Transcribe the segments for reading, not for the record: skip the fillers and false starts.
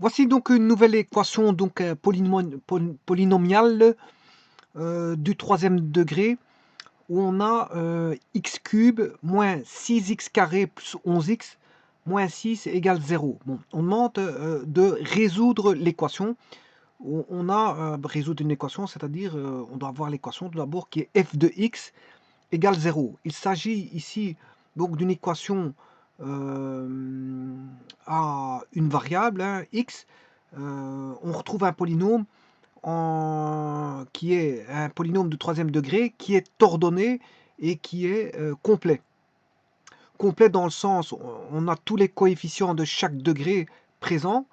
Voici donc une nouvelle équation donc polynomiale du troisième degré où on a x cube moins 6x carré plus 11x moins 6 égale 0. Bon, on demande de résoudre l'équation. On a résoudre une équation, c'est-à-dire on doit avoir l'équation tout d'abord qui est f de x égale 0. Il s'agit ici donc d'une équation à une variable, hein, x. On retrouve un polynôme qui est un polynôme de troisième degré qui est ordonné et qui est complet. Complet dans le sens, on a tous les coefficients de chaque degré présents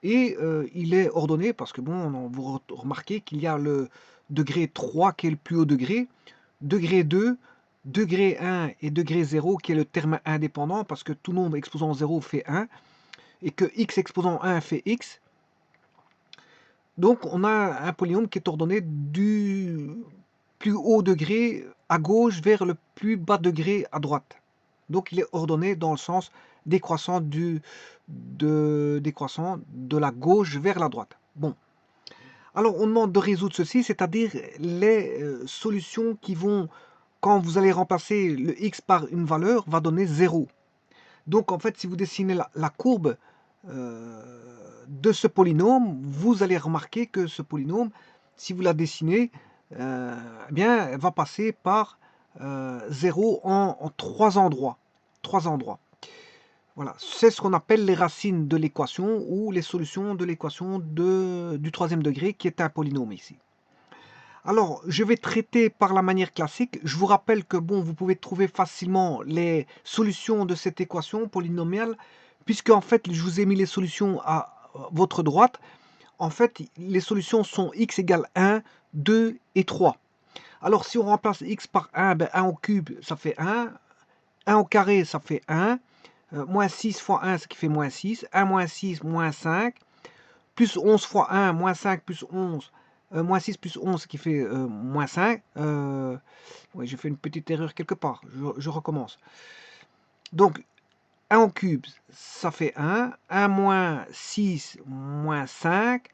et il est ordonné parce que bon, vous remarquez qu'il y a le degré 3 qui est le plus haut degré, degré 2, degré 1 et degré 0 qui est le terme indépendant parce que tout nombre exposant 0 fait 1 et que x exposant 1 fait x. Donc on a un polynôme qui est ordonné du plus haut degré à gauche vers le plus bas degré à droite. Donc il est ordonné dans le sens décroissant décroissant de la gauche vers la droite. Bon. Alors on demande de résoudre ceci, c'est-à-dire les solutions qui vont, quand vous allez remplacer le x par une valeur, va donner 0. Donc en fait, si vous dessinez la courbe de ce polynôme, vous allez remarquer que ce polynôme, si vous la dessinez, eh bien, elle va passer par 0 en 3 endroits. 3 endroits. Voilà, c'est ce qu'on appelle les racines de l'équation ou les solutions de l'équation du troisième degré qui est un polynôme ici. Alors, je vais traiter par la manière classique. Je vous rappelle que bon, vous pouvez trouver facilement les solutions de cette équation polynomiale, puisque en fait, je vous ai mis les solutions à votre droite. En fait, les solutions sont x égale 1, 2 et 3. Alors, si on remplace x par 1, ben 1 au cube, ça fait 1 au carré, ça fait 1, moins 6 fois 1, ce qui fait moins 6, 1 moins 6, moins 5, plus 11 fois 1, moins 5 plus 11, moins 6 plus 11, ce qui fait moins 5. Oui, j'ai fait une petite erreur quelque part. Je recommence. Donc, 1 au cube, ça fait 1. 1 moins 6, moins 5.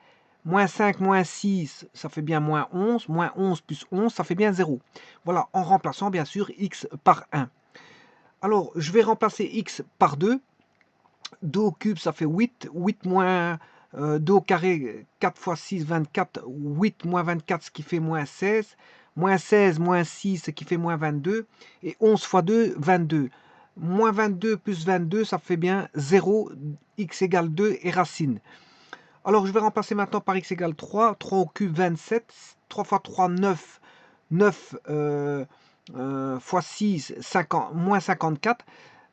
Moins 5 moins 6, ça fait bien moins 11. Moins 11 plus 11, ça fait bien 0. Voilà, en remplaçant bien sûr x par 1. Alors, je vais remplacer x par 2. 2 au cube, ça fait 8. 8 moins 2 au carré, 4 fois 6, 24. 8 moins 24, ce qui fait moins 16. Moins 16, moins 6, ce qui fait moins 22. Et 11 fois 2, 22. Moins 22 plus 22, ça fait bien 0. X égale 2 et racine. Alors, je vais remplacer maintenant par x égale 3. 3 au cube, 27. 3 fois 3, 9. 9 fois 6, 50, moins 54.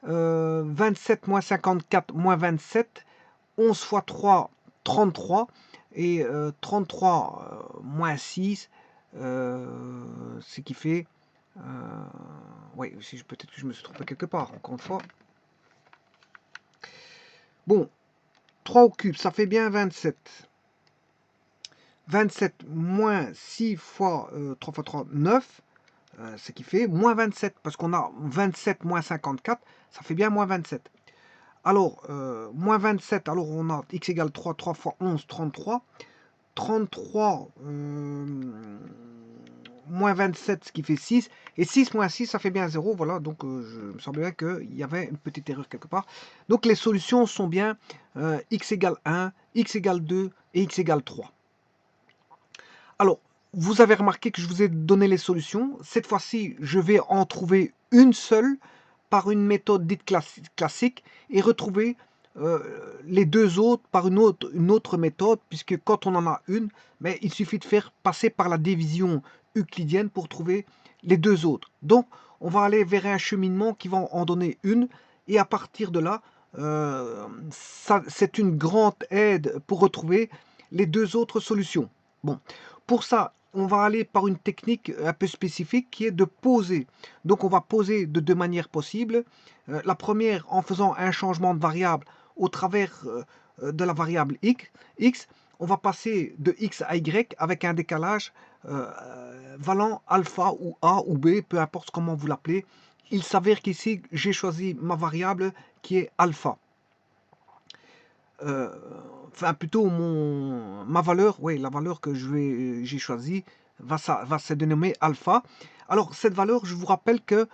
27 moins 54 moins 27, 11 fois 3, 33, et 33 moins 6, ce qui fait... oui, peut-être que je me suis trompé quelque part, encore une fois. Bon, 3 au cube, ça fait bien 27. 27 moins 6 fois 3 fois 3, 9, ce qui fait moins 27, parce qu'on a 27 moins 54, ça fait bien moins 27. Alors, moins 27, alors on a x égale 3, 3 fois 11, 33. 33 moins 27, ce qui fait 6. Et 6 moins 6, ça fait bien 0. Voilà, donc je me semblait bien qu'il y avait une petite erreur quelque part. Donc les solutions sont bien x égale 1, x égale 2 et x égale 3. Alors, vous avez remarqué que je vous ai donné les solutions. Cette fois-ci, je vais en trouver une seule par une méthode dite classique et retrouver les deux autres par une autre méthode, puisque quand on en a une, mais il suffit de faire passer par la division euclidienne pour trouver les deux autres. Donc, on va aller vers un cheminement qui va en donner une, et à partir de là, c'est une grande aide pour retrouver les deux autres solutions. Bon, pour ça, on va aller par une technique un peu spécifique qui est de poser. Donc on va poser de deux manières possibles. La première en faisant un changement de variable au travers de la variable x. On va passer de x à y avec un décalage valant alpha ou a ou b, peu importe comment vous l'appelez. Il s'avère qu'ici j'ai choisi ma variable qui est alpha. euh, enfin plutôt ma valeur, oui, la valeur que j'ai choisie va se dénommer alpha. Alors cette valeur, je vous rappelle que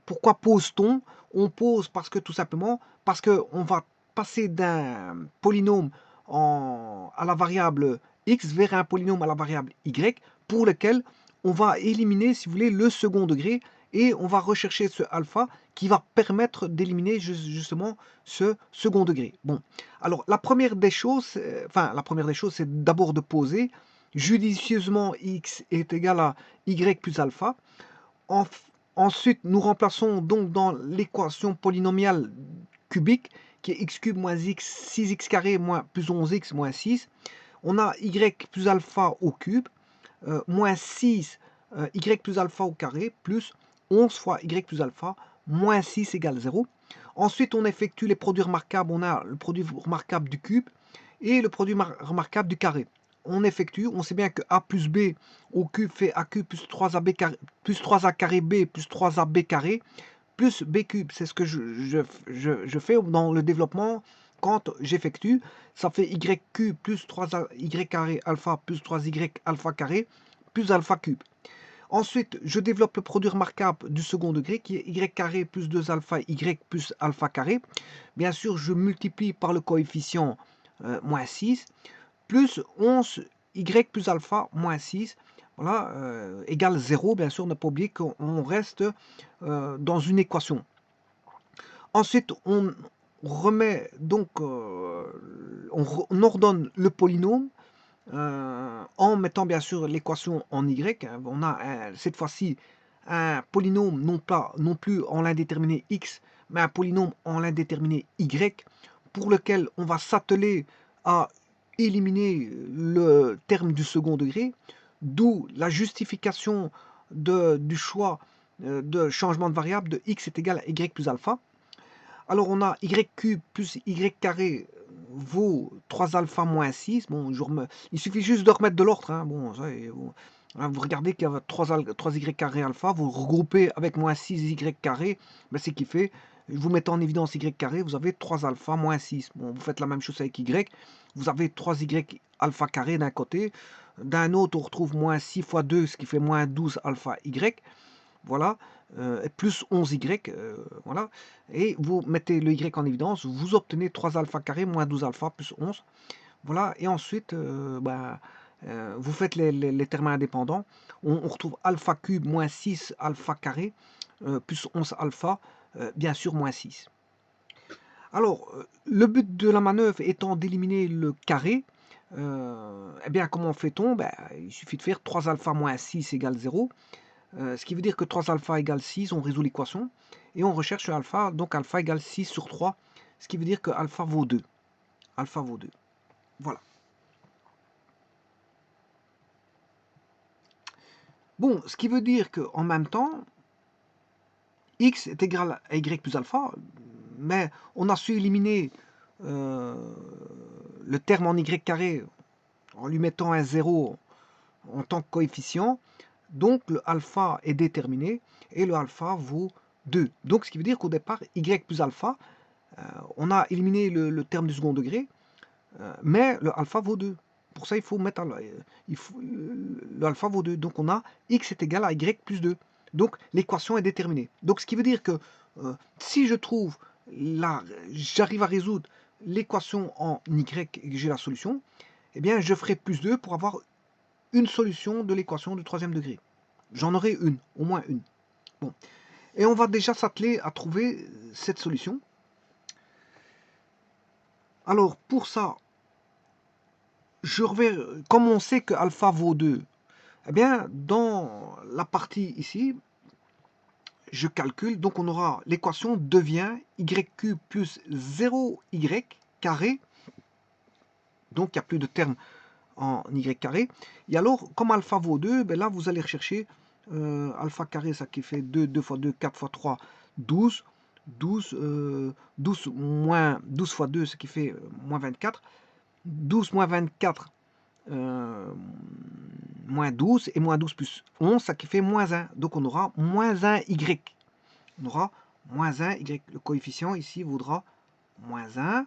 pourquoi pose-t-on? On pose parce que tout simplement parce que on va passer d'un polynôme à la variable x vers un polynôme à la variable y pour lequel on va éliminer, si vous voulez, le second degré et on va rechercher ce alpha qui va permettre d'éliminer justement ce second degré. Bon, alors la première des choses, c'est d'abord de poser judicieusement x est égal à y plus alpha. Ensuite, nous remplaçons donc dans l'équation polynomiale cubique qui est x cube moins x, 6x carré moins plus 11x moins 6. On a y plus alpha au cube, moins 6 y plus alpha au carré, plus 11 fois y plus alpha, moins 6 égale 0. Ensuite, on effectue les produits remarquables. On a le produit remarquable du cube et le produit remarquable du carré. On effectue, on sait bien que a plus b au cube fait a cube plus 3ab carré, plus 3a carré b plus 3ab carré plus b cube. C'est ce que je fais dans le développement quand j'effectue. Ça fait y cube plus 3y carré alpha plus 3y alpha carré plus alpha cube. Ensuite, je développe le produit remarquable du second degré qui est y carré plus 2 alpha y plus alpha carré. Bien sûr, je multiplie par le coefficient moins 6 plus 11 y plus alpha moins 6 voilà, égale 0. Bien sûr, ne pas oublier qu'on reste dans une équation. Ensuite, on remet donc, on ordonne le polynôme en mettant bien sûr l'équation en y. On a cette fois-ci un polynôme non plus en l'indéterminé x, mais un polynôme en l'indéterminé y, pour lequel on va s'atteler à éliminer le terme du second degré, d'où la justification du choix de changement de variable de x est égal à y plus alpha. Alors on a y cube plus y carré vaut 3 alpha moins 6. Bon, il suffit juste de remettre de l'ordre. Hein. Bon, vous regardez qu'il y a 3y carré alpha, vous regroupez avec moins 6y carré, ben c'est qui fait. Vous mettez en évidence y carré, vous avez 3 alpha moins 6. Bon, vous faites la même chose avec y, vous avez 3y alpha carré d'un côté, d'un autre on retrouve moins 6 fois 2, ce qui fait moins 12 alpha y. Voilà, plus 11y, voilà, et vous mettez le y en évidence, vous obtenez 3 alpha carré moins 12 alpha plus 11, voilà, et ensuite, vous faites les termes indépendants, on retrouve alpha cube moins 6 alpha carré, plus 11 alpha, bien sûr moins 6. Alors, le but de la manœuvre étant d'éliminer le carré, eh bien, comment fait-on? Il suffit de faire 3 alpha moins 6 égale 0. Ce qui veut dire que 3 alpha égale 6, on résout l'équation, et on recherche alpha, donc alpha égale 6 sur 3, ce qui veut dire que alpha vaut 2. Alpha vaut 2. Voilà. Bon, ce qui veut dire qu'en même temps, x est égal à y plus alpha, mais on a su éliminer le terme en y carré en lui mettant un 0 en tant que coefficient. Donc le alpha est déterminé et le alpha vaut 2. Donc ce qui veut dire qu'au départ, y plus alpha, on a éliminé le terme du second degré, mais le alpha vaut 2. Pour ça, il faut mettre le alpha vaut 2. Donc on a x est égal à y plus 2. Donc l'équation est déterminée. Donc ce qui veut dire que si je trouve j'arrive à résoudre l'équation en y et que j'ai la solution, eh bien je ferai plus 2 pour avoir une solution de l'équation du troisième degré. J'en aurai une, au moins une. Bon. Et on va déjà s'atteler à trouver cette solution. Alors, pour ça, comme on sait que alpha vaut 2, eh bien, dans la partie ici, je calcule, donc on aura l'équation devient y cube plus 0y carré, donc il n'y a plus de terme en y carré. Et alors, comme alpha vaut 2, ben là, vous allez rechercher alpha carré, ça qui fait 2, 2 fois 2, 4 fois 3, 12. 12 fois 2, ce qui fait moins 24. 12 moins 24, moins 12, et moins 12 plus 11, ça qui fait moins 1. Donc on aura moins 1 y. On aura moins 1 y. Le coefficient ici vaudra moins 1.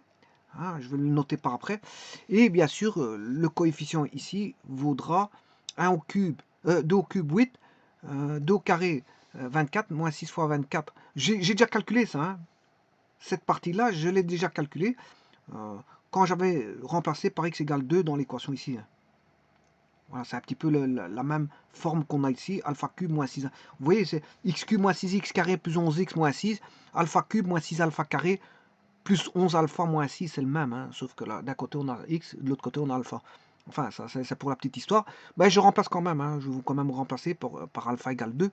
hein, je vais le noter par après. Et bien sûr, le coefficient ici vaudra 1 au cube, 2 au cube 8, 2 au carré 24, moins 6 fois 24. J'ai déjà calculé ça, hein. Cette partie-là, je l'ai déjà calculée quand j'avais remplacé par x égale 2 dans l'équation ici. Voilà, c'est un petit peu la même forme qu'on a ici, alpha cube moins 6. Vous voyez, c'est x cube moins 6x carré plus 11x moins 6, alpha cube moins 6 alpha carré plus 11 alpha moins 6, c'est le même, hein, sauf que là, d'un côté on a x, de l'autre côté on a alpha. Enfin, ça c'est pour la petite histoire. Ben, je remplace quand même, hein, je vais quand même remplacer par alpha égale 2.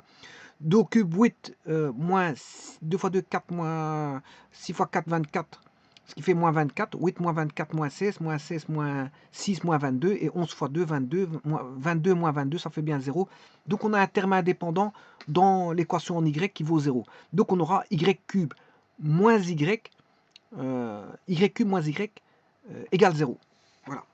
2 au cube 8 moins 2 fois 2, 4 moins 6 fois 4, 24. Ce qui fait moins 24, 8 moins 24 moins 16 moins 6 moins 22, et 11 fois 2, 22, 22 moins 22, ça fait bien 0. Donc on a un terme indépendant dans l'équation en y qui vaut 0. Donc on aura y cube moins y, y cube moins y égale 0. Voilà.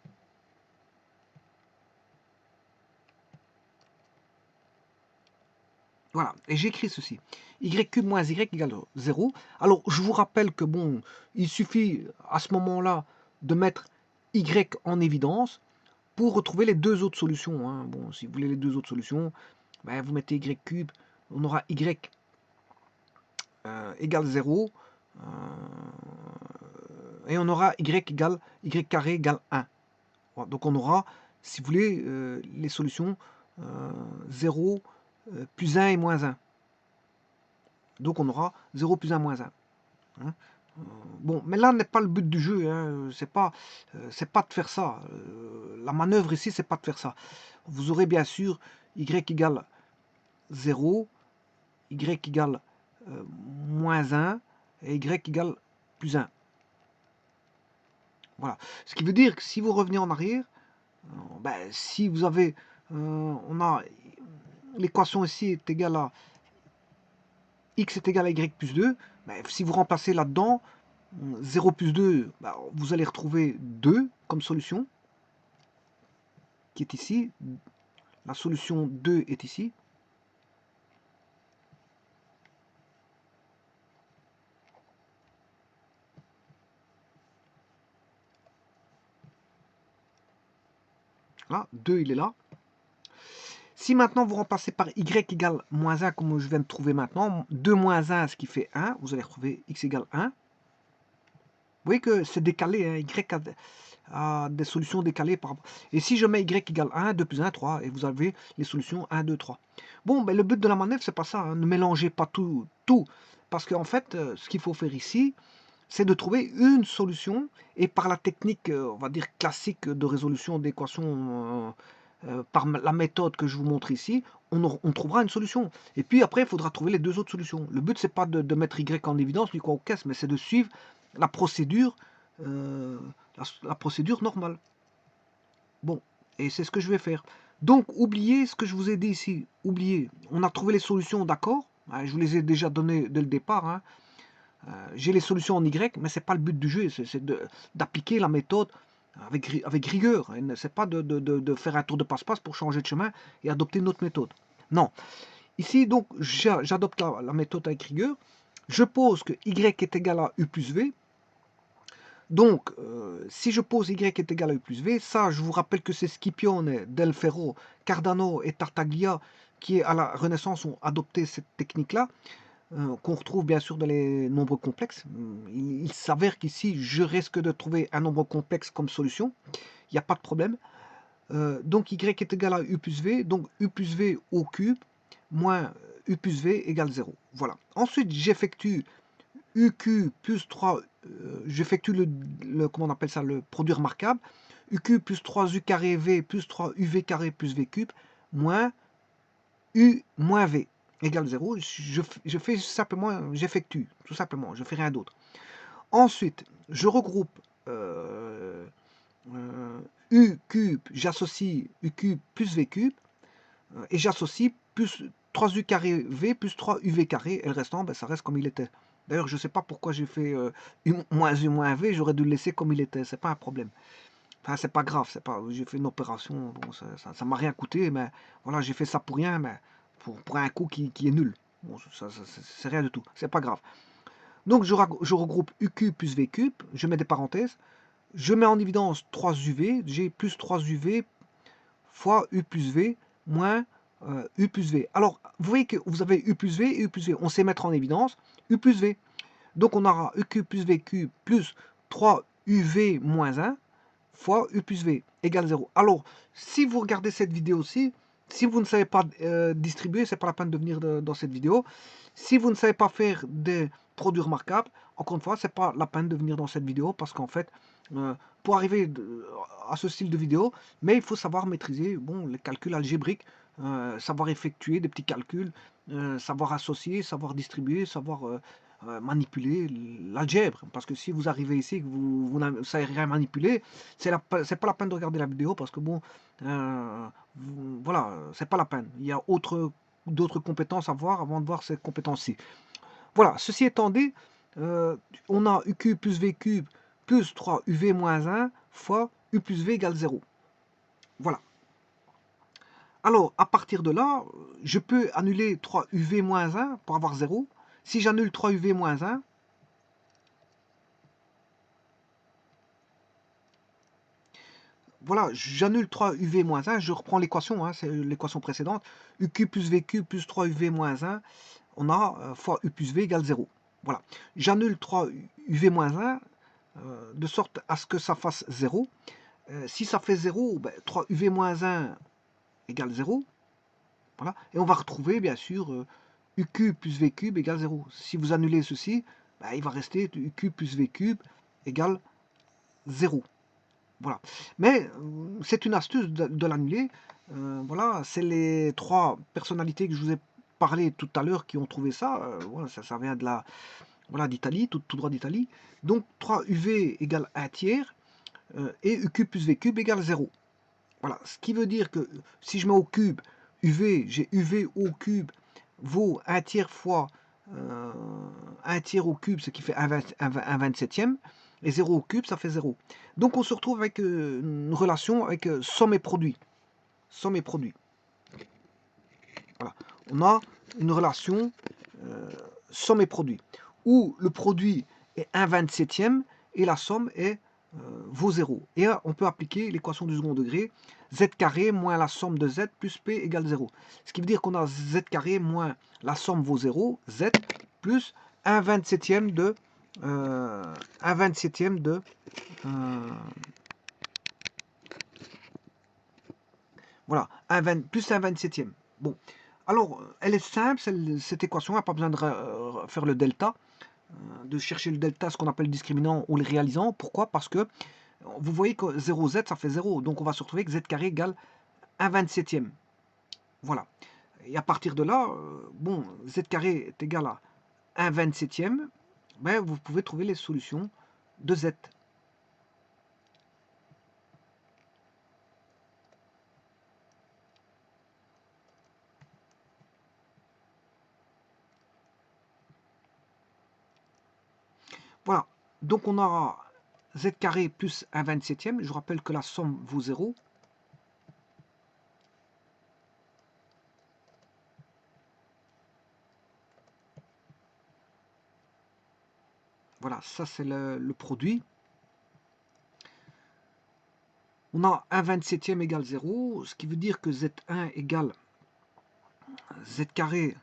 Voilà, et j'écris ceci. Y cube moins y égale 0. Alors, je vous rappelle que, bon, il suffit à ce moment-là de mettre y en évidence pour retrouver les deux autres solutions, hein. Bon, si vous voulez les deux autres solutions, ben, vous mettez y cube, on aura y égale 0, et on aura y égale y carré égale 1. Voilà, donc on aura, si vous voulez, les solutions 0, plus 1 et moins 1. Donc on aura 0 plus 1 moins 1. Hein. Bon, mais là n'est pas le but du jeu, hein. C'est pas de faire ça. La manœuvre ici, c'est pas de faire ça. Vous aurez bien sûr y égale 0, y égale moins 1, et y égale plus 1. Voilà. Ce qui veut dire que si vous revenez en arrière, ben, si vous avez, on a l'équation ici est égale à x est égal à y plus 2, ben, si vous remplacez là-dedans, 0 plus 2, ben, vous allez retrouver 2 comme solution, qui est ici. La solution 2 est ici. Là, 2, il est là. Si maintenant vous remplacez par y égale moins 1, comme je viens de trouver maintenant, 2 moins 1, ce qui fait 1, vous allez retrouver x égale 1. Vous voyez que c'est décalé, hein, y a des solutions décalées par rapport. Et si je mets y égale 1, 2 plus 1, 3, et vous avez les solutions 1, 2, 3. Bon, ben, le but de la manœuvre, c'est pas ça, hein, ne mélangez pas tout. Parce qu'en fait, ce qu'il faut faire ici, c'est de trouver une solution, et par la technique, on va dire, classique de résolution d'équations, par la méthode que je vous montre ici, on trouvera une solution. Et puis après, il faudra trouver les deux autres solutions. Le but, c'est pas de mettre y en évidence, ni quoi au caisse, mais c'est de suivre la procédure, la procédure normale. Bon, et c'est ce que je vais faire. Donc, oubliez ce que je vous ai dit ici. Oubliez, on a trouvé les solutions, d'accord, je vous les ai déjà données dès le départ, hein. J'ai les solutions en Y, mais ce n'est pas le but du jeu, c'est d'appliquer la méthode avec rigueur. Ce n'est pas de faire un tour de passe-passe pour changer de chemin et adopter une autre méthode. Non. Ici, donc, j'adopte la méthode avec rigueur. Je pose que Y est égal à U plus V. Donc, si je pose Y est égal à U plus V, ça, je vous rappelle que c'est Scipione, Del Ferro, Cardano et Tartaglia qui, à la Renaissance, ont adopté cette technique-là, qu'on retrouve bien sûr dans les nombres complexes. Il s'avère qu'ici, je risque de trouver un nombre complexe comme solution. Il n'y a pas de problème. Donc y est égal à u plus v, donc u plus v au cube moins u plus v égale 0. Voilà. Ensuite, j'effectue uq plus 3, j'effectue comment on appelle ça, le produit remarquable, uq plus 3u carré v plus 3 uv carré plus v cube moins u moins v égale 0. Je fais simplement, j'effectue, tout simplement, je fais rien d'autre. Ensuite, je regroupe u cube, j'associe u cube plus v cube, et j'associe plus 3u carré v plus 3uv carré, et le restant, ben, ça reste comme il était. D'ailleurs, je ne sais pas pourquoi j'ai fait u moins v, j'aurais dû le laisser comme il était, c'est pas un problème. Enfin, c'est pas grave, j'ai fait une opération, bon, ça m'a rien coûté, mais voilà, j'ai fait ça pour rien, mais pour un coût qui est nul. Bon, c'est rien du tout, c'est pas grave. Donc je regroupe u cube plus v cube, je mets des parenthèses, je mets en évidence 3 UV, j'ai plus 3 UV fois U plus V moins U plus V. Alors, vous voyez que vous avez U plus V et U plus V. On sait mettre en évidence U plus V. Donc, on aura EQ plus VQ plus 3 UV moins 1 fois U plus V égale 0. Alors, si vous regardez cette vidéo-ci, si vous ne savez pas distribuer, c'est pas la peine de venir dans cette vidéo. Si vous ne savez pas faire des produits remarquables, encore une fois, c'est pas la peine de venir dans cette vidéo parce qu'en fait, pour arriver à ce style de vidéo, mais il faut savoir maîtriser bon, les calculs algébriques, savoir effectuer des petits calculs, savoir associer, savoir distribuer, savoir manipuler l'algèbre. Parce que si vous arrivez ici et que vous ne savez rien manipuler, c'est pas la peine de regarder la vidéo parce que bon, voilà, c'est pas la peine. Il y a d'autres compétences à voir avant de voir ces compétences-ci. Voilà, ceci étant dit, on a UQ plus VQ plus 3 UV moins 1 fois U plus V égale 0. Voilà. Alors, à partir de là, je peux annuler 3 UV moins 1 pour avoir 0. Si j'annule 3 UV moins 1, voilà, j'annule 3 UV moins 1, je reprends l'équation, hein, c'est l'équation précédente. UQ plus VQ plus 3 UV moins 1, on a fois U plus V égale 0. Voilà, j'annule 3 UV moins 1 de sorte à ce que ça fasse 0. Si ça fait 0, ben, 3 UV moins 1 égale 0. Voilà. Et on va retrouver bien sûr UQ plus V cube égale 0. Si vous annulez ceci, ben, il va rester UQ plus V cube égale 0. Voilà. Mais c'est une astuce de l'annuler. Voilà, c'est les 3 personnalités que je vous ai parlé tout à l'heure qui ont trouvé ça. Voilà, ça vient de la, voilà, d'Italie, tout droit d'Italie. Donc 3 UV égale 1 tiers et UQ plus V cube égale 0. Voilà, ce qui veut dire que si je mets au cube UV, j'ai UV au cube vaut 1 tiers fois 1 tiers au cube, ce qui fait 1 27e, et 0 au cube, ça fait 0. Donc on se retrouve avec une relation avec somme et produit. Somme et produit. Voilà. On a une relation somme et produit, où le produit est 1 27e et la somme est vaut 0. Et là, on peut appliquer l'équation du second degré, z carré moins la somme de z plus p égale 0. Ce qui veut dire qu'on a z carré moins la somme vaut 0, z, plus 1 27e de 1 27e de voilà, plus 1 27e. Bon, alors elle est simple, cette équation, il n'y a pas besoin de faire le delta, de chercher le delta, ce qu'on appelle le discriminant ou le réalisant. Pourquoi? Parce que vous voyez que 0z, ça fait 0. Donc on va se retrouver avec z carré égale 1 27e. Voilà. Et à partir de là, bon, z carré est égal à 1 27e. Ben, vous pouvez trouver les solutions de z. Voilà. Donc on aura z carré plus 1 27e. Je rappelle que la somme vaut 0. Voilà, ça c'est le produit. On a 1 27e égale 0, ce qui veut dire que Z1 égale Z carré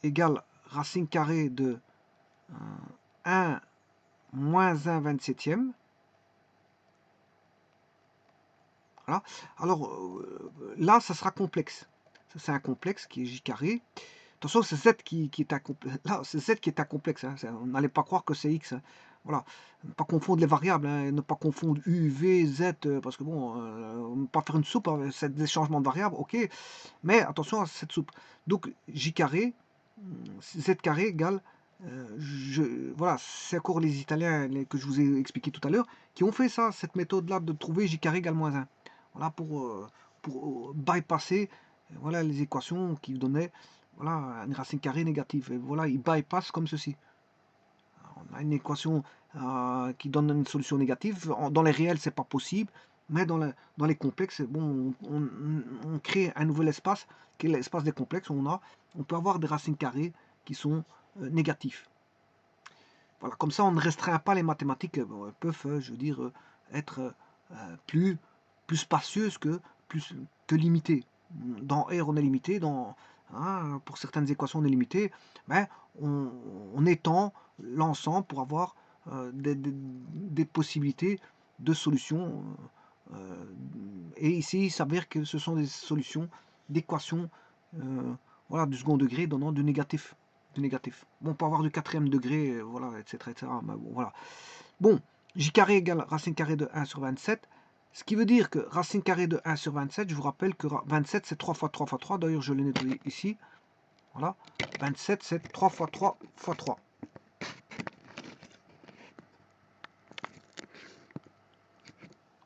égale racine carrée de 1 moins 1 27e. Voilà. Alors là, ça sera complexe. Ça, c'est un complexe qui est J carré. Attention, c'est Z qui est un complexe. Là, c'est Z qui est un complexe. Hein. On n'allait pas croire que c'est X. Hein. Voilà. Ne pas confondre les variables. Hein. Ne pas confondre U, V, Z. Parce que bon, ne pas faire une soupe avec des changements de variables. Ok. Mais attention à cette soupe. Donc, J carré, Z carré égale. Voilà, c'est encore les Italiens que je vous ai expliqué tout à l'heure qui ont fait ça, cette méthode-là de trouver J carré égale moins 1. Voilà, pour bypasser voilà, les équations qui donnaient voilà, une racine carrée négative. Et voilà, ils bypassent comme ceci. On a une équation qui donne une solution négative. Dans les réels, c'est pas possible. Mais dans les complexes, bon, on crée un nouvel espace, qui est l'espace des complexes. On peut avoir des racines carrées qui sont négatifs. Voilà, comme ça, on ne restreint pas les mathématiques, bon, elles peuvent, je veux dire, être plus, plus spacieuses que limitées. Dans R, on est limité, pour certaines équations, on est limité, mais on étend l'ensemble pour avoir des possibilités de solutions. Et ici, il s'avère que ce sont des solutions d'équations voilà, du second degré donnant du négatif. Bon, on peut avoir du quatrième degré, voilà, etc., etc. Mais bon, voilà. Bon, j carré égale racine carrée de 1 sur 27. Ce qui veut dire que racine carrée de 1 sur 27, je vous rappelle que 27, c'est 3 fois 3 fois 3. D'ailleurs, je l'ai nettoyé ici. Voilà. 27, c'est 3 fois 3 fois 3.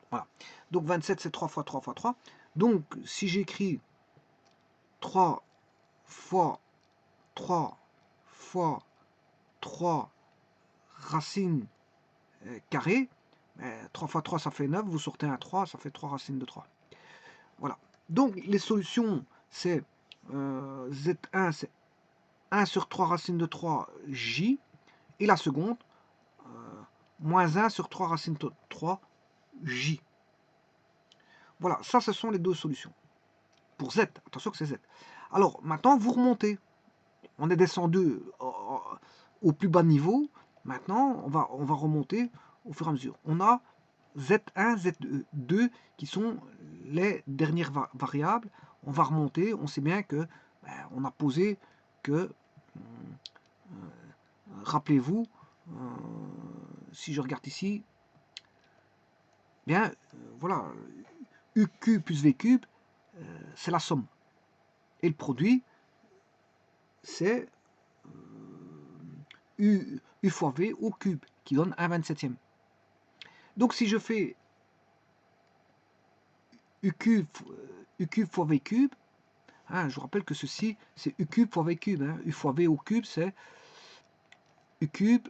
Voilà. Donc 27, c'est 3 fois 3 fois 3. Donc, si j'écris 3 fois 3 fois 3 racines carrées, 3 fois 3, ça fait 9. Vous sortez un 3, ça fait 3 racines de 3. Voilà. Donc, les solutions, c'est Z1, c'est 1 sur 3 racines de 3, J. Et la seconde, moins 1 sur 3 racines de 3, J. Voilà, ça, ce sont les deux solutions. Pour Z, attention que c'est Z. Alors, maintenant, vous remontez. On est descendu au plus bas niveau. Maintenant, on va remonter au fur et à mesure. On a Z1, Z2 qui sont les dernières variables. On va remonter. On sait bien que on a posé que, rappelez-vous, si je regarde ici, bien, voilà, U cube plus V cube, c'est la somme. Et le produit, c'est U fois V au cube, qui donne 1/27e. Donc si je fais U cube fois V cube, je vous rappelle que ceci, c'est U cube fois V cube. U fois V au cube, c'est U cube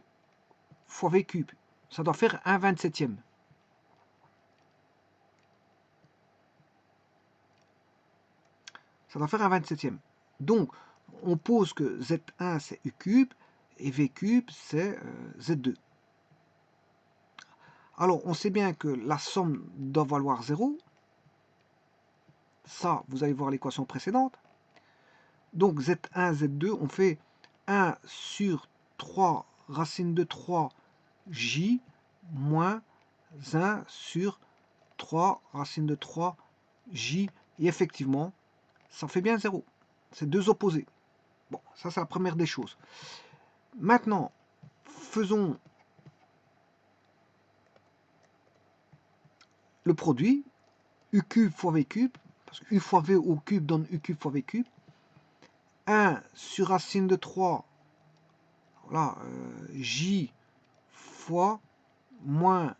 fois V cube. Ça doit faire 1/27e. Ça doit faire 1/27e. Donc, on pose que Z1, c'est U cube, et V cube, c'est Z2. Alors, on sait bien que la somme doit valoir 0. Ça, vous allez voir l'équation précédente. Donc, Z1, Z2, on fait 1 sur 3 racine de 3 J moins 1 sur 3 racine de 3 J. Et effectivement, ça fait bien 0. C'est deux opposés. Bon, ça c'est la première des choses. Maintenant, faisons le produit. U cube fois V cube. Parce que U fois V au cube donne U cube fois V cube. 1 sur racine de 3, voilà, J fois moins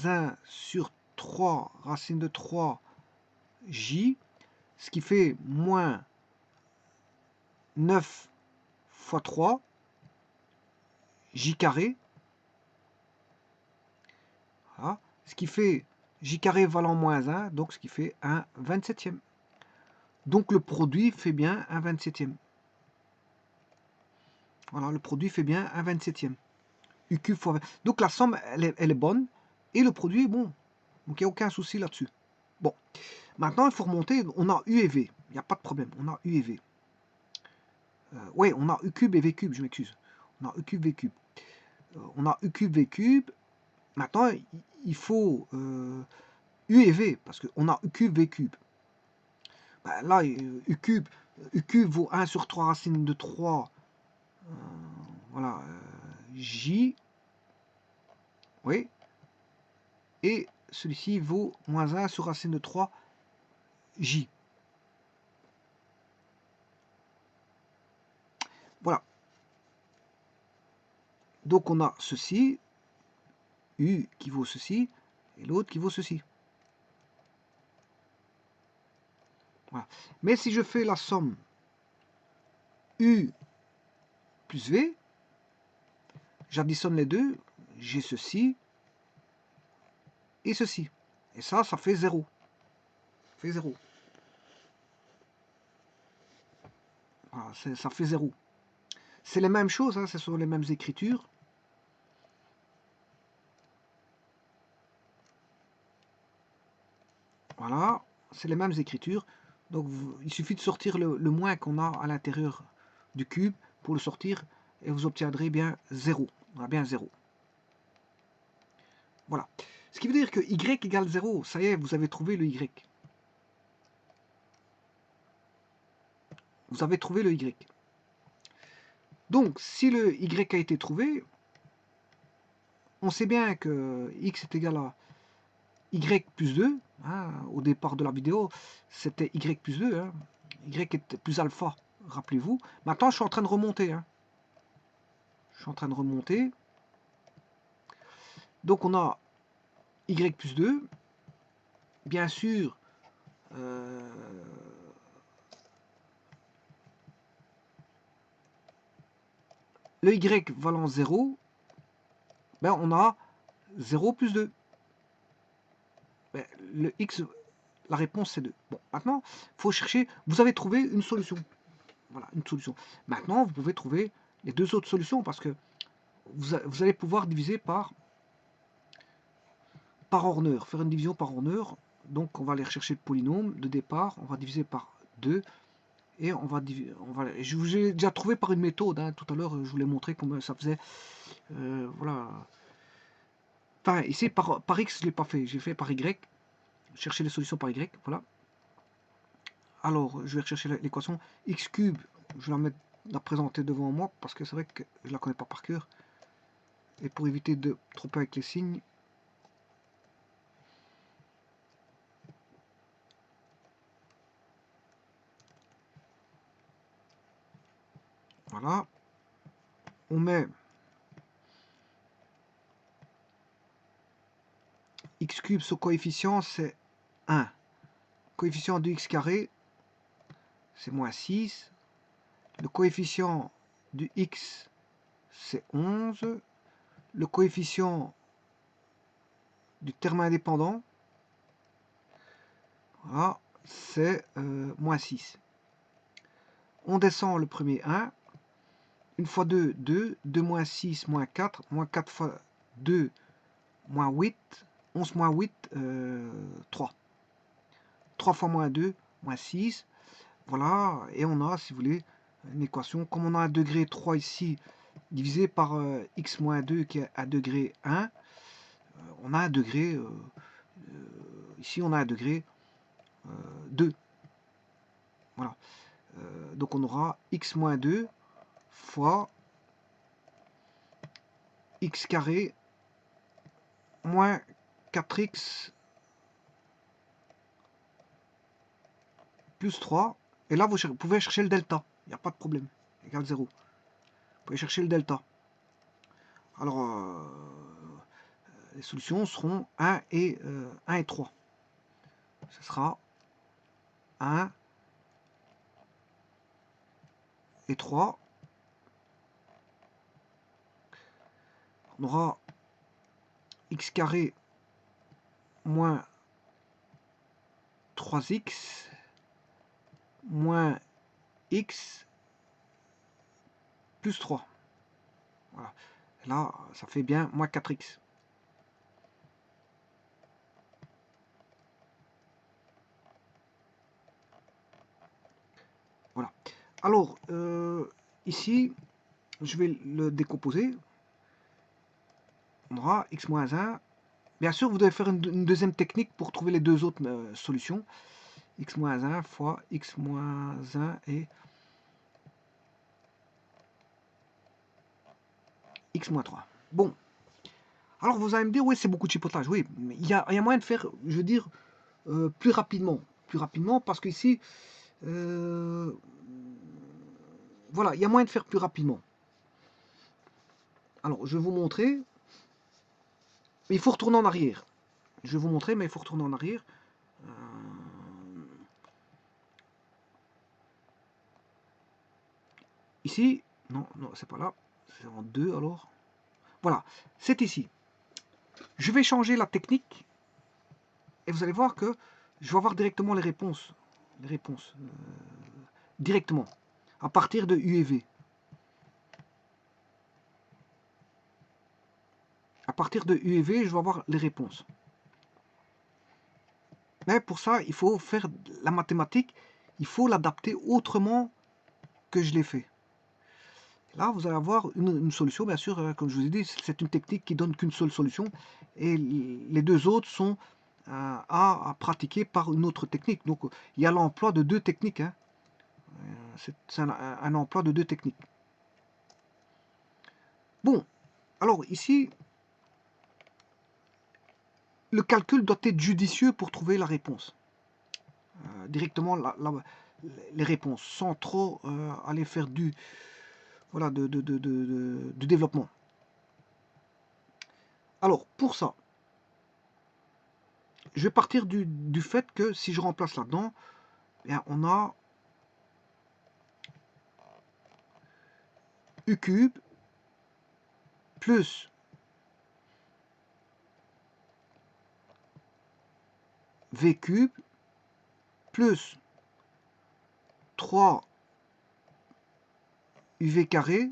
1 sur 3 racine de 3 J, ce qui fait moins 9 fois 3 J carré. Voilà, ce qui fait J carré valant moins 1, donc ce qui fait 1/27e. Donc le produit fait bien 1/27e. Voilà, le produit fait bien 1/27e. U cube fois 20. Donc la somme, elle est bonne, et le produit est bon. Donc il n'y a aucun souci là-dessus. Bon, maintenant il faut remonter, on a U et V, il n'y a pas de problème, on a U et V. Oui, on a U cube et V cube, je m'excuse. On a U cube, V cube. On a U cube, V cube. Maintenant, il faut U et V, parce qu'on a U cube, V cube. Ben, là, U cube vaut 1 sur 3 racines de 3. Voilà, J. Oui. Et celui-ci vaut moins 1 sur racine de 3 J. Voilà. Donc on a ceci, U qui vaut ceci, et l'autre qui vaut ceci. Voilà. Mais si je fais la somme U plus V, j'additionne les deux, j'ai ceci et ceci. Et ça fait 0. Ça fait 0. Voilà, ça fait 0. C'est les mêmes choses, hein, ce sont les mêmes écritures. Voilà, c'est les mêmes écritures. Donc il suffit de sortir le moins qu'on a à l'intérieur du cube pour le sortir et vous obtiendrez bien 0. On a bien 0. Voilà. Ce qui veut dire que y égale 0, ça y est, vous avez trouvé le y. Vous avez trouvé le y. Donc, si le y a été trouvé, on sait bien que x est égal à y plus 2. Hein, au départ de la vidéo, c'était y plus 2. Hein. Y est plus alpha, rappelez-vous. Maintenant, je suis en train de remonter. Hein. Je suis en train de remonter. Donc, on a y plus 2. Bien sûr, le y valant 0, ben on a 0 plus 2. Ben, le x, la réponse c'est 2. Bon, maintenant, il faut chercher, vous avez trouvé une solution. Voilà, une solution. Maintenant, vous pouvez trouver les deux autres solutions parce que vous allez pouvoir diviser par Horner, faire une division par Horner. Donc, on va aller rechercher le polynôme de départ, on va diviser par 2 et on va diviser. Je vous ai déjà trouvé par une méthode, hein, tout à l'heure, je vous l'ai montré comment ça faisait. Voilà. Enfin, ici, par x, je ne l'ai pas fait, j'ai fait par y. Chercher les solutions par y, voilà. Alors, je vais rechercher l'équation x cube, je vais la présenter devant moi parce que c'est vrai que je la connais pas par cœur. Et pour éviter de tromper avec les signes, voilà, on met x cube, ce coefficient c'est 1. Coefficient de x carré, c'est moins 6. Le coefficient du x, c'est 11. Le coefficient du terme indépendant, voilà, c'est moins 6. On descend le premier 1. 1 fois 2, 2. 2 moins 6, moins 4. Moins 4 fois 2, moins 8. 11 moins 8, 3. 3 fois moins 2, moins 6. Voilà, et on a, si vous voulez, une équation. Comme on a un degré 3 ici, divisé par x moins 2 qui est à degré 1, on a un degré, ici on a un degré 2. Voilà. Donc on aura x moins 2 fois x carré moins 4x plus 3. Et là, vous pouvez chercher le delta. Il n'y a pas de problème. Égal 0. Vous pouvez chercher le delta. Alors, les solutions seront 1 et 3. Ce sera 1 et 3. On aura x carré moins 3x moins x plus 3. Voilà. Là, ça fait bien moins 4x. Voilà. Alors, ici, je vais le décomposer. On aura x moins 1. Bien sûr, vous devez faire une deuxième technique pour trouver les deux autres solutions. X moins 1 fois x moins 1 et x moins 3. Bon. Alors, vous allez me dire, oui, c'est beaucoup de chipotage. Oui, mais il y a moyen de faire, je veux dire, plus rapidement. Plus rapidement, parce qu'ici, voilà, il y a moyen de faire plus rapidement. Alors, je vais vous montrer. Il faut retourner en arrière. Je vais vous montrer, mais il faut retourner en arrière. Ici, non, non, c'est pas là. C'est en 2 alors. Voilà, c'est ici. Je vais changer la technique et vous allez voir que je vais avoir directement les réponses. Directement, à partir de U et V. À partir de U et V, je vais avoir les réponses. Mais pour ça, il faut faire la mathématique, il faut l'adapter autrement que je l'ai fait. Là, vous allez avoir une solution, bien sûr, comme je vous ai dit, c'est une technique qui donne qu'une seule solution, et les deux autres sont à pratiquer par une autre technique. Donc, il y a l'emploi de deux techniques, hein. C'est un emploi de deux techniques. Bon, alors ici, le calcul doit être judicieux pour trouver la réponse. Directement les réponses, sans trop aller faire du développement. Alors, pour ça, je vais partir du fait que si je remplace là-dedans, on a u cube plus v cube plus 3 uv carré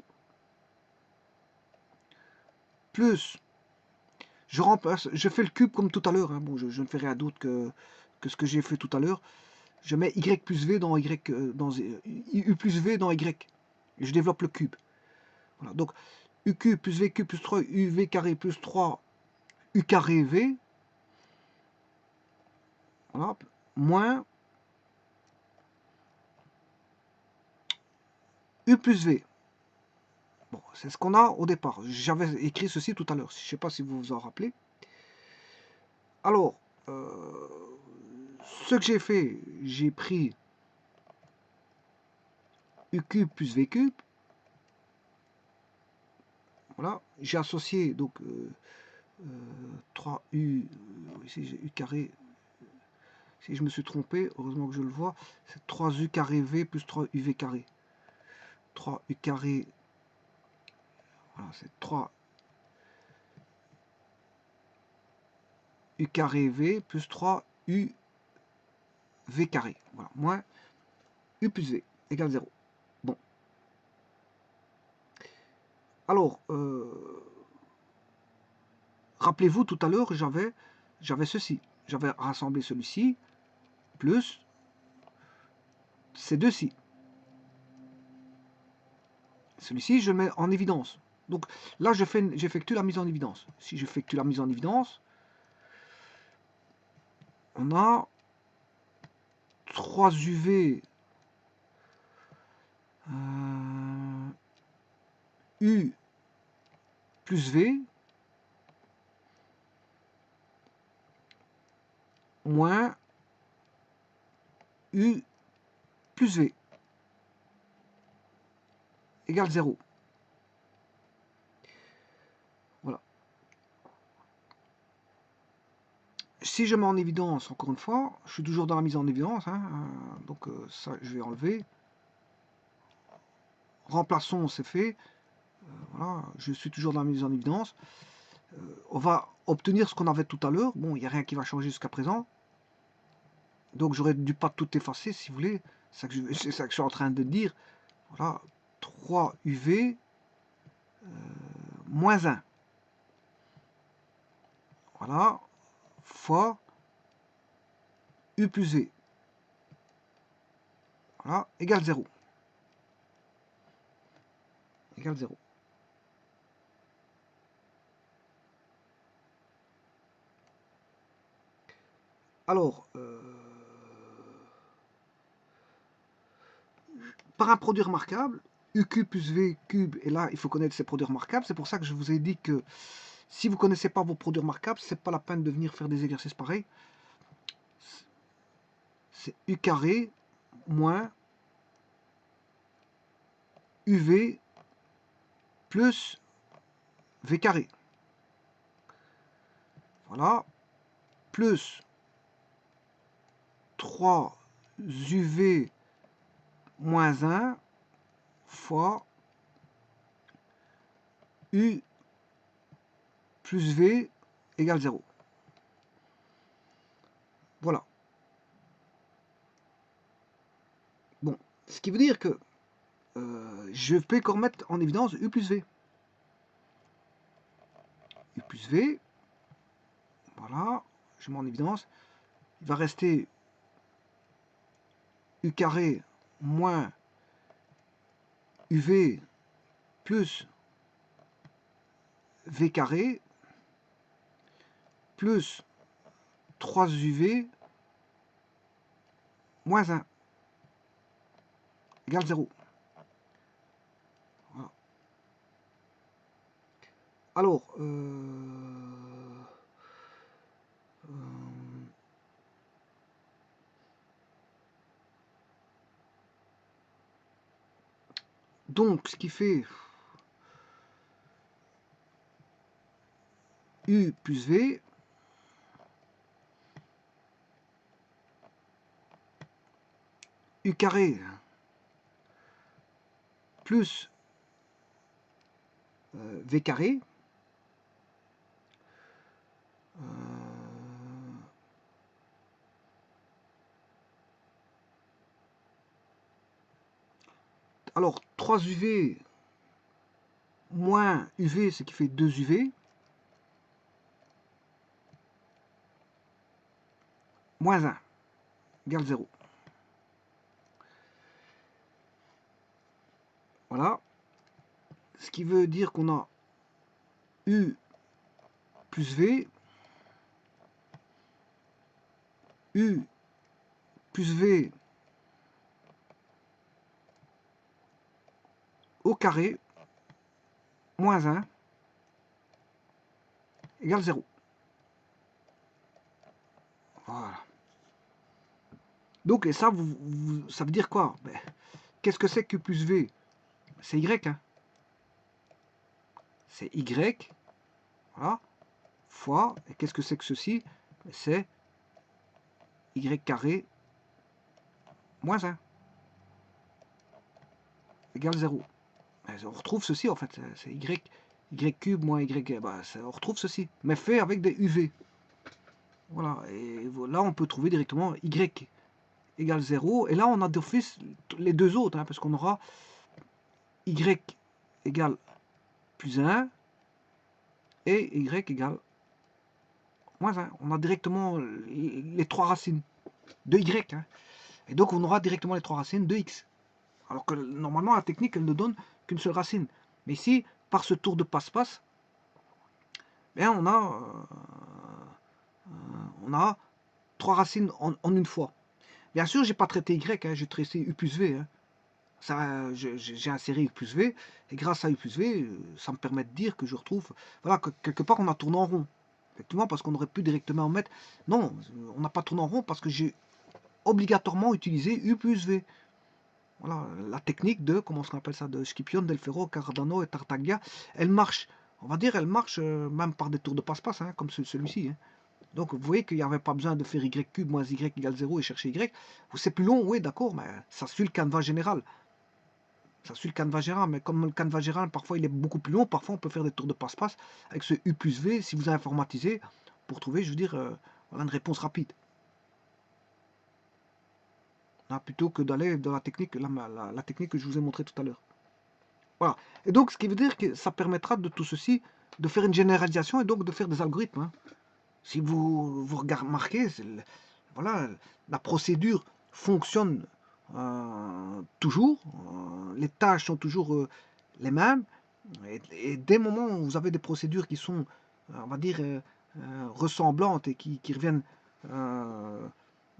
plus, je remplace, je fais le cube comme tout à l'heure, hein. Bon, je ne fais rien d'autre que ce que j'ai fait tout à l'heure. Je mets y plus v dans y, dans u plus v dans y, et je développe le cube. Voilà, donc u cube plus v cube plus 3 uv carré plus 3 u carré v, voilà, moins u plus v. Bon, c'est ce qu'on a au départ. J'avais écrit ceci tout à l'heure. Je ne sais pas si vous vous en rappelez. Alors, ce que j'ai fait, j'ai pris u cube plus v cube. Voilà, j'ai associé donc 3u, ici j'ai u carré. Si je me suis trompé, heureusement que je le vois, c'est 3u carré v plus 3uv carré. 3u carré, voilà, c'est 3 u carré v plus 3 u v carré. Voilà, moins u plus v égale 0. Bon. Alors, rappelez-vous, tout à l'heure, j'avais ceci. J'avais rassemblé celui-ci plus ces deux-ci. Celui-ci, je mets en évidence. Donc là, j'effectue la mise en évidence. Si j'effectue la mise en évidence, on a 3 UV U plus V moins U plus V égale 0. Voilà. Si je mets en évidence, encore une fois, je suis toujours dans la mise en évidence, hein, donc ça, je vais enlever. Remplaçons, c'est fait. Voilà, je suis toujours dans la mise en évidence. On va obtenir ce qu'on avait tout à l'heure. Bon, il n'y a rien qui va changer jusqu'à présent. Donc j'aurais dû pas tout effacer, si vous voulez. C'est ça que je suis en train de dire. Voilà, 3 UV moins 1. Voilà, fois U plus V. Voilà, égale 0. Égale 0. Alors, par un produit remarquable, U cube plus V cube, et là, il faut connaître ces produits remarquables. C'est pour ça que je vous ai dit que si vous ne connaissez pas vos produits remarquables, c'est pas la peine de venir faire des exercices pareils. C'est U carré moins UV plus V carré. Voilà, plus 3 UV moins 1 fois U plus V égale 0. Voilà. Bon, ce qui veut dire que je peux encore mettre en évidence U plus V. U plus V, voilà, je mets en évidence. il va rester U carré moins UV plus V carré plus 3 UV moins 1 égale 0. Voilà. Alors, donc, ce qui fait U plus V U carré plus V carré alors 3 UV moins UV, ce qui fait 2 UV, moins 1 égale 0. Voilà. Ce qui veut dire qu'on a U plus V, U plus V au carré moins 1 égale 0. Voilà. Donc, et ça, ça veut dire quoi? Ben, qu'est-ce que c'est que U plus V? C'est Y, hein. C'est Y, voilà, fois, et qu'est-ce que c'est que ceci? C'est Y carré moins 1 égale 0. On retrouve ceci en fait, c'est Y cube moins Y, bah, on retrouve ceci, mais fait avec des UV. Voilà, et là on peut trouver directement Y égale 0, et là on a d'office les deux autres, hein, parce qu'on aura Y égale plus 1 et Y égale moins 1. On a directement les trois racines de Y, hein, et donc on aura directement les trois racines de X. Alors que normalement la technique elle ne donne qu'une seule racine. Mais ici, par ce tour de passe-passe, ben, on a trois racines en une fois. Bien sûr, j'ai pas traité Y, hein, j'ai traité U plus V. Hein. J'ai inséré U plus V, et grâce à U plus V, ça me permet de dire que je retrouve, voilà, que quelque part on a tourné en rond. Effectivement, parce qu'on aurait pu directement mettre, non, on n'a pas tourné en rond parce que j'ai obligatoirement utilisé U plus V. Voilà, la technique de, comment on appelle ça, de Scipione, Del Ferro, Cardano et Tartaglia, elle marche, on va dire, elle marche même par des tours de passe-passe, hein, comme celui-ci. Hein. Donc vous voyez qu'il n'y avait pas besoin de faire y cube moins y égale 0 et chercher y. C'est plus long, oui, d'accord, mais ça suit le canevas général. Ça suit le canevas général, mais comme le canevas général, parfois il est beaucoup plus long, parfois on peut faire des tours de passe-passe avec ce U plus V, si vous informatisez, pour trouver, je veux dire, voilà, une réponse rapide. Là, plutôt que d'aller dans la technique, la technique que je vous ai montrée tout à l'heure. Voilà. Et donc, ce qui veut dire que ça permettra de tout ceci, de faire une généralisation et donc de faire des algorithmes. Hein. Si vous remarquez, voilà, la procédure fonctionne toujours, les tâches sont toujours les mêmes, et dès le moment où vous avez des procédures qui sont, on va dire, ressemblantes et qui reviennent,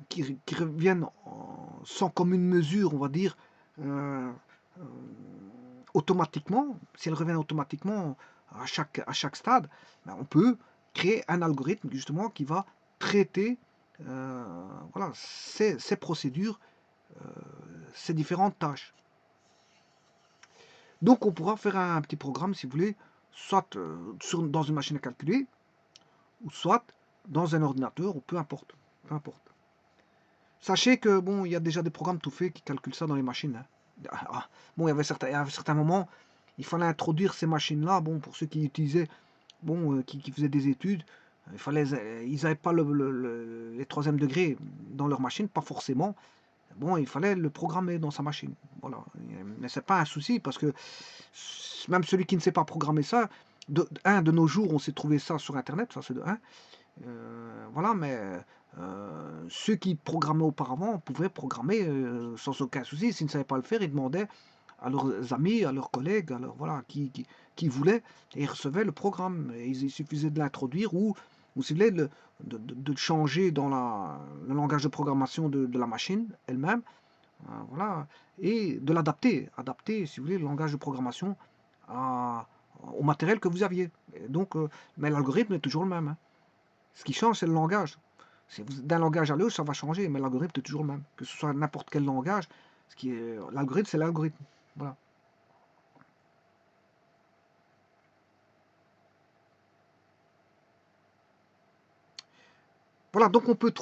qui reviennent sans commune mesure, on va dire, euh, euh, automatiquement, si elles reviennent automatiquement à chaque stade, ben on peut créer un algorithme justement qui va traiter voilà, ces procédures, euh, ces différentes tâches. Donc on pourra faire un petit programme, si vous voulez, soit dans une machine à calculer, ou soit dans un ordinateur, ou peu importe. Peu importe. Sachez que bon, il y a déjà des programmes tout faits qui calculent ça dans les machines. Hein. Bon, il y avait certains moments, il fallait introduire ces machines-là. Bon, pour ceux qui utilisaient, bon, qui faisaient des études, ils n'avaient pas les troisième degrés dans leur machine, pas forcément. Bon, il fallait le programmer dans sa machine. Voilà. Mais c'est pas un souci parce que même celui qui ne sait pas programmer ça, de nos jours, on s'est trouvé ça sur Internet, ça c'est de 1. Voilà, mais Ceux qui programmaient auparavant pouvaient programmer sans aucun souci. S'ils ne savaient pas le faire, ils demandaient à leurs amis, à leurs collègues, à leurs, voilà, qui voulaient, et ils recevaient le programme. Et il suffisait de l'introduire ou s'il voulait, de le changer dans le langage de programmation de la machine elle-même, voilà, et de adapter, si vous voulez, le langage de programmation au matériel que vous aviez. Et donc, mais l'algorithme est toujours le même, hein. Ce qui change, c'est le langage. D'un langage à l'autre, ça va changer, mais l'algorithme est toujours le même. Que ce soit n'importe quel langage, l'algorithme, c'est l'algorithme. Voilà. Voilà, donc on peut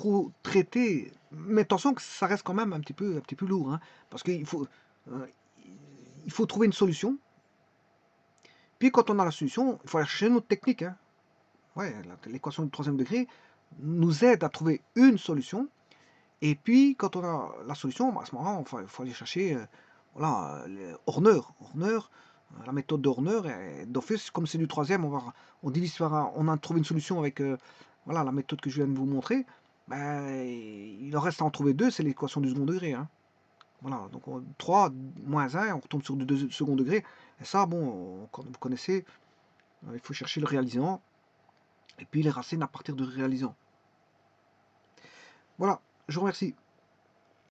traiter, mais attention que ça reste quand même un petit peu lourd, hein, parce euh, il faut trouver une solution. Puis quand on a la solution, il faut aller chercher notre technique, hein. Ouais, l'équation du troisième degré nous aide à trouver une solution. Et puis, quand on a la solution, bah, à ce moment-là, il faut aller chercher voilà, Horner, la méthode de Horner, d'office, comme c'est du troisième, on divise on a trouvé une solution avec voilà, la méthode que je viens de vous montrer. Ben, il en reste à en trouver deux, c'est l'équation du second degré, hein. Voilà, donc 3 moins 1, on retombe sur du second degré. Et ça, bon, quand vous connaissez, il faut chercher le réalisant, et puis les racines à partir du réalisant. Voilà, je vous remercie.